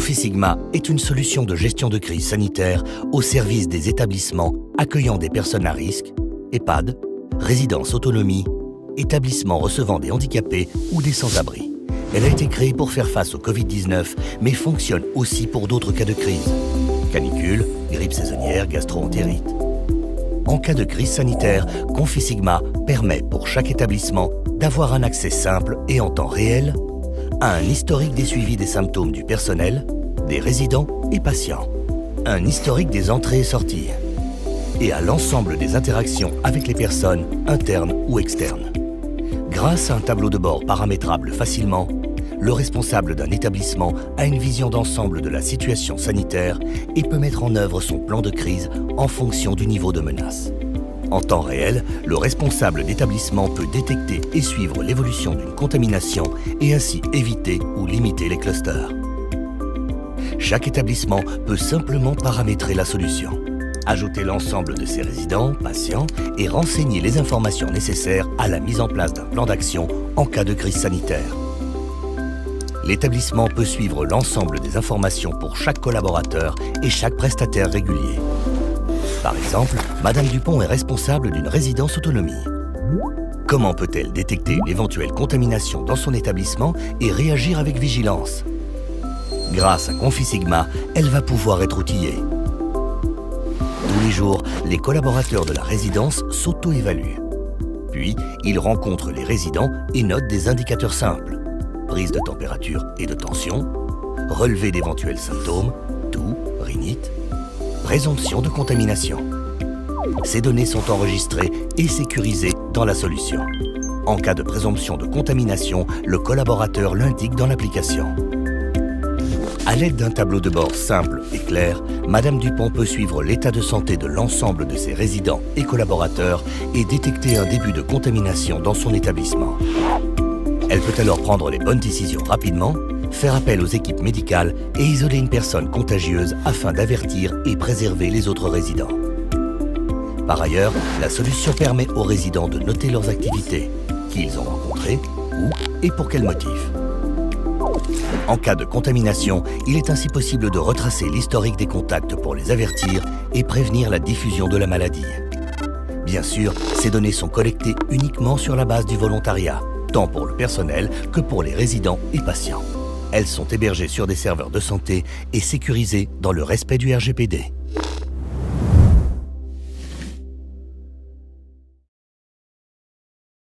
Confisigma est une solution de gestion de crise sanitaire au service des établissements accueillant des personnes à risque, EHPAD, résidences autonomie, établissements recevant des handicapés ou des sans-abri. Elle a été créée pour faire face au Covid-19, mais fonctionne aussi pour d'autres cas de crise. Canicule, grippe saisonnière, gastro-entérite. En cas de crise sanitaire, Confisigma permet pour chaque établissement d'avoir un accès simple et en temps réel à un historique des suivis des symptômes du personnel, des résidents et patients, un historique des entrées et sorties, et à l'ensemble des interactions avec les personnes internes ou externes. Grâce à un tableau de bord paramétrable facilement, le responsable d'un établissement a une vision d'ensemble de la situation sanitaire et peut mettre en œuvre son plan de crise en fonction du niveau de menace. En temps réel, le responsable d'établissement peut détecter et suivre l'évolution d'une contamination et ainsi éviter ou limiter les clusters. Chaque établissement peut simplement paramétrer la solution, ajouter l'ensemble de ses résidents, patients et renseigner les informations nécessaires à la mise en place d'un plan d'action en cas de crise sanitaire. L'établissement peut suivre l'ensemble des informations pour chaque collaborateur et chaque prestataire régulier. Par exemple, Madame Dupont est responsable d'une résidence autonomie. Comment peut-elle détecter une éventuelle contamination dans son établissement et réagir avec vigilance? Grâce à Confisigma, elle va pouvoir être outillée. Tous les jours, les collaborateurs de la résidence s'auto-évaluent. Puis, ils rencontrent les résidents et notent des indicateurs simples. Prise de température et de tension, relevé d'éventuels symptômes, toux, rhinite, présomption de contamination. Ces données sont enregistrées et sécurisées dans la solution. En cas de présomption de contamination, le collaborateur l'indique dans l'application. À l'aide d'un tableau de bord simple et clair, Madame Dupont peut suivre l'état de santé de l'ensemble de ses résidents et collaborateurs et détecter un début de contamination dans son établissement. Elle peut alors prendre les bonnes décisions rapidement, faire appel aux équipes médicales et isoler une personne contagieuse afin d'avertir et préserver les autres résidents. Par ailleurs, la solution permet aux résidents de noter leurs activités, qui ils ont rencontrées, où et pour quel motif. En cas de contamination, il est ainsi possible de retracer l'historique des contacts pour les avertir et prévenir la diffusion de la maladie. Bien sûr, ces données sont collectées uniquement sur la base du volontariat, tant pour le personnel que pour les résidents et patients. Elles sont hébergées sur des serveurs de santé et sécurisées dans le respect du RGPD.